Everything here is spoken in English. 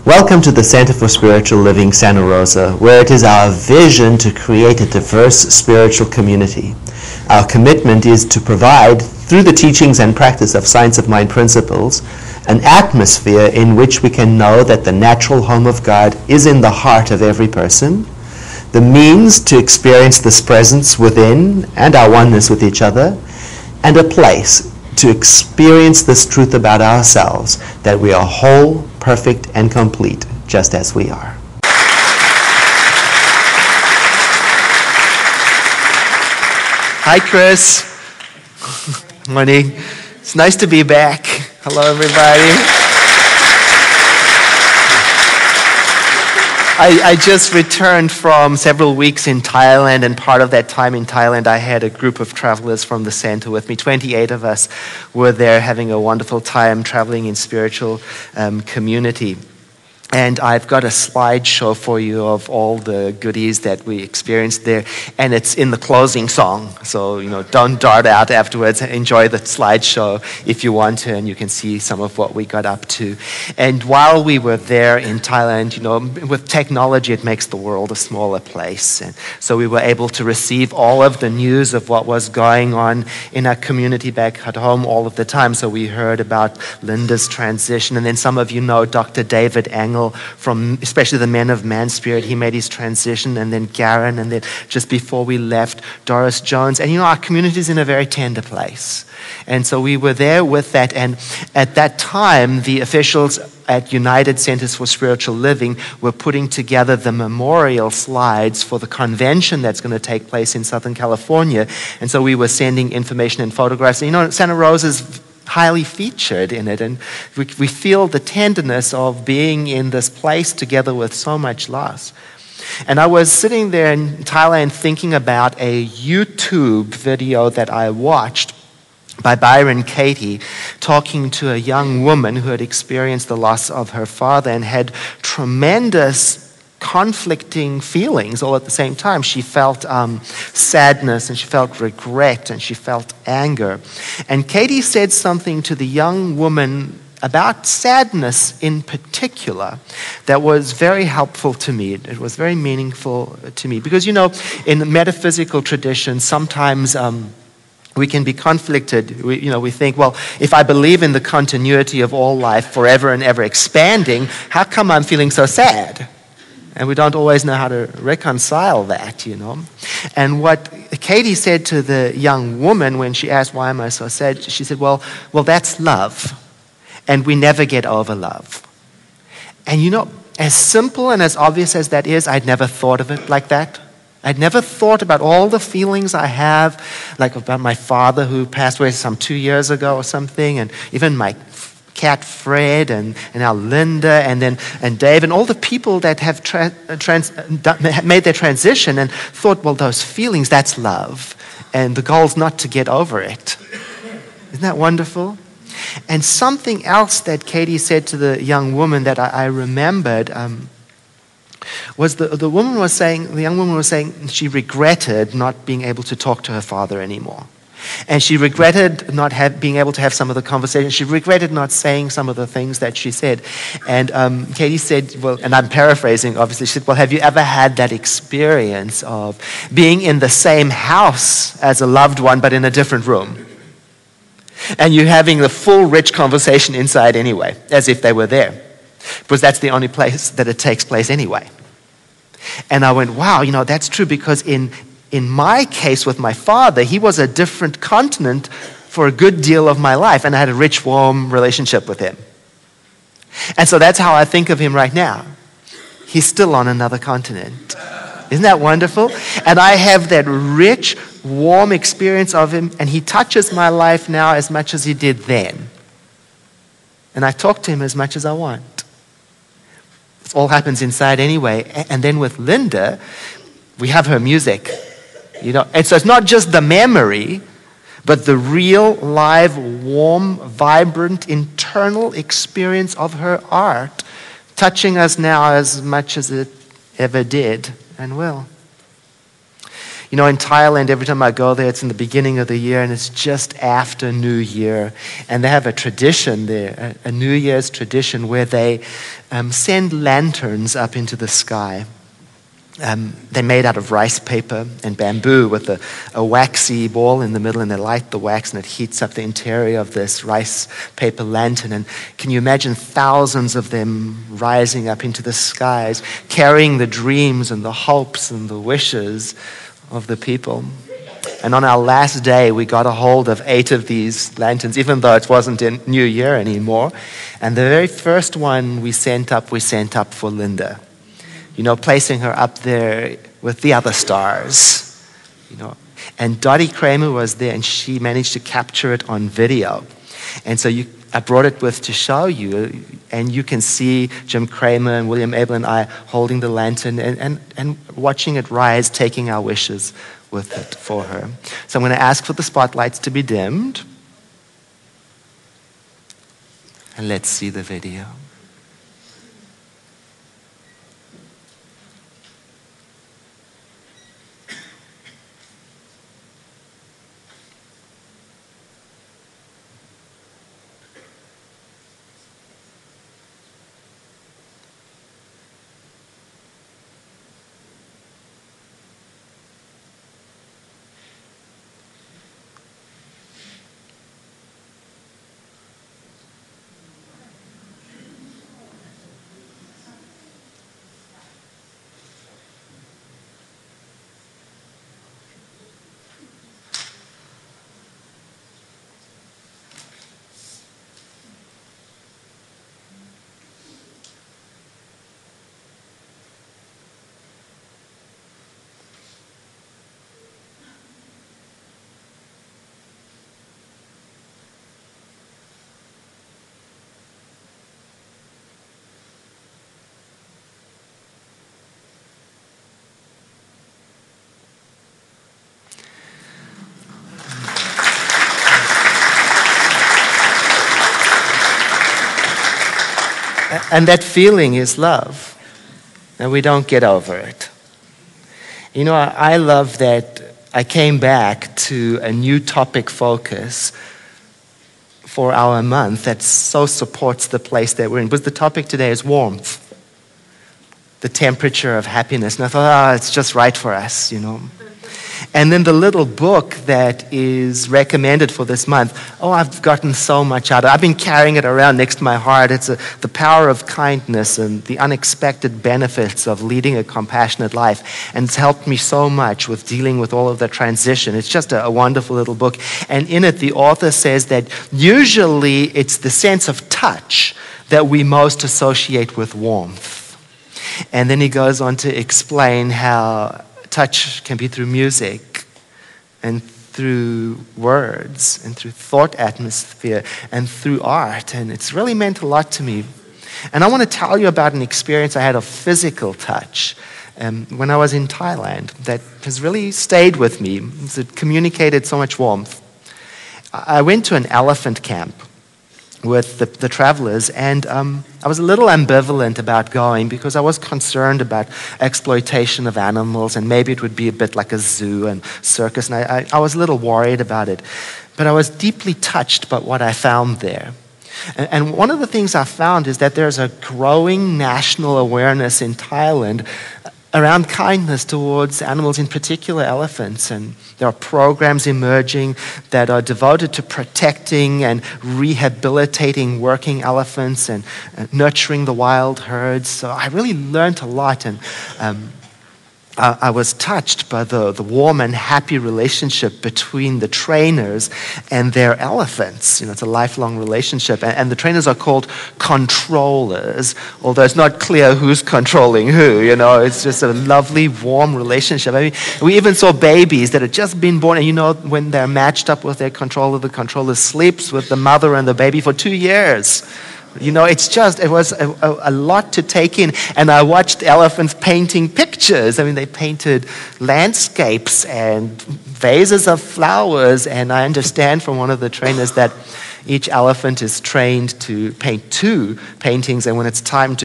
Welcome to the Center for Spiritual Living Santa Rosa, where it is our vision to create a diverse spiritual community. Our commitment is to provide, through the teachings and practice of Science of Mind principles, an atmosphere in which we can know that the natural home of God is in the heart of every person, the means to experience this presence within and our oneness with each other, and a place to experience this truth about ourselves, that we are whole, perfect, and complete, just as we are. Hi, Chris. Morning. It's nice to be back. Hello, everybody. I just returned from several weeks in Thailand, and part of that time in Thailand, I had a group of travelers from the center with me. 28 of us were there having a wonderful time traveling in spiritual community. And I've got a slideshow for you of all the goodies that we experienced there. And it's in the closing song. So, don't dart out afterwards. Enjoy the slideshow if you want to, and you can see some of what we got up to. And while we were there in Thailand, with technology, it makes the world a smaller place. And so we were able to receive all of the news of what was going on in our community back at home all of the time. So we heard about Linda's transition. And then some of you know Dr. David Engel, from especially the Men of Man Spirit. He made his transition, and then Garen, and then just before we left, Doris Jones. And our community is in a very tender place. And so we were there with that, and at that time, the officials at United Centers for Spiritual Living were putting together the memorial slides for the convention that's going to take place in Southern California. And so we were sending information and photographs. Santa Rosa's highly featured in it, and we feel the tenderness of being in this place together with so much loss. And I was sitting there in Thailand thinking about a YouTube video that I watched by Byron Katie, talking to a young woman who had experienced the loss of her father and had tremendous conflicting feelings all at the same time. She felt sadness, and she felt regret, and she felt anger. And Katie said something to the young woman about sadness in particular that was very helpful to me. It was very meaningful to me. Because, in the metaphysical tradition, sometimes we can be conflicted. We think, well, if I believe in the continuity of all life forever and ever expanding, how come I'm feeling so sad? And we don't always know how to reconcile that, And what Katie said to the young woman when she asked, why am I so sad? She said, well, that's love. And we never get over love. And as simple and as obvious as that is, I'd never thought of it like that. I'd never thought about all the feelings I have, like about my father who passed away some 2 years ago or something, and even my cat Fred, and now Linda, and Dave, and all the people that have made their transition, and thought, well, those feelings, that's love. And the goal's not to get over it. Isn't that wonderful? And something else that Katie said to the young woman that I remembered was the young woman was saying she regretted not being able to talk to her father anymore. And she regretted not being able to have some of the conversations. She regretted not saying some of the things that she said. And Katie said, well, and I'm paraphrasing, obviously, she said, well, have you ever had that experience of being in the same house as a loved one, but in a different room? And you're having the full, rich conversation inside anyway, as if they were there. Because that's the only place that it takes place anyway. And I went, wow, that's true, because in my case with my father, he was a different continent for a good deal of my life, and I had a rich, warm relationship with him. And so that's how I think of him right now. He's still on another continent. Isn't that wonderful? And I have that rich, warm experience of him, and he touches my life now as much as he did then. And I talk to him as much as I want. It all happens inside anyway. And then with Linda, we have her music. And so it's not just the memory, but the real, live, warm, vibrant, internal experience of her art touching us now as much as it ever did and will. You know, in Thailand, every time I go there, it's in the beginning of the year, and it's just after New Year. And they have a tradition there, a New Year's tradition, where they send lanterns up into the sky. They're made out of rice paper and bamboo with a waxy ball in the middle, and they light the wax and it heats up the interior of this rice paper lantern. And can you imagine thousands of them rising up into the skies, carrying the dreams and the hopes and the wishes of the people? And on our last day, we got a hold of 8 of these lanterns, even though it wasn't in New Year anymore. And the very first one we sent up for Linda. You know, placing her up there with the other stars, you know. And Dottie Kramer was there, and she managed to capture it on video. And so I brought it with to show you, and you can see Jim Kramer and William Abel and I holding the lantern and watching it rise, taking our wishes with it for her. So I'm going to ask for the spotlights to be dimmed. And let's see the video. And that feeling is love. And we don't get over it. You know, I love that I came back to a new topic focus for our month that so supports the place that we're in. Because the topic today is warmth. The temperature of happiness. And I thought, it's just right for us, you know. And then the little book that is recommended for this month, I've gotten so much out of it. I've been carrying it around next to my heart. It's The Power of Kindness and the Unexpected Benefits of Leading a Compassionate Life. And it's helped me so much with dealing with all of the transition. It's just a wonderful little book. And in it, the author says that usually it's the sense of touch that we most associate with warmth. And then he goes on to explain how touch can be through music and through words and through thought atmosphere and through art. And it's really meant a lot to me. And I want to tell you about an experience I had of physical touch when I was in Thailand that has really stayed with me. It communicated so much warmth. I went to an elephant camp with the travelers, and I was a little ambivalent about going because I was concerned about exploitation of animals, and maybe it would be a bit like a zoo and circus, and I was a little worried about it. But I was deeply touched by what I found there. And one of the things I found is that there's a growing national awareness in Thailand around kindness towards animals, in particular elephants. And there are programs emerging that are devoted to protecting and rehabilitating working elephants and nurturing the wild herds. So I really learned a lot, and I was touched by the warm and happy relationship between the trainers and their elephants. You know, it's a lifelong relationship. And the trainers are called controllers, although it's not clear who's controlling who. You know, it's just a lovely, warm relationship. I mean, we even saw babies that had just been born, and you know, when they're matched up with their controller, the controller sleeps with the mother and the baby for 2 years. You know, it was a lot to take in. And I watched elephants painting pictures. I mean, they painted landscapes and vases of flowers. And I understand from one of the trainers that each elephant is trained to paint 2 paintings. And when it's time to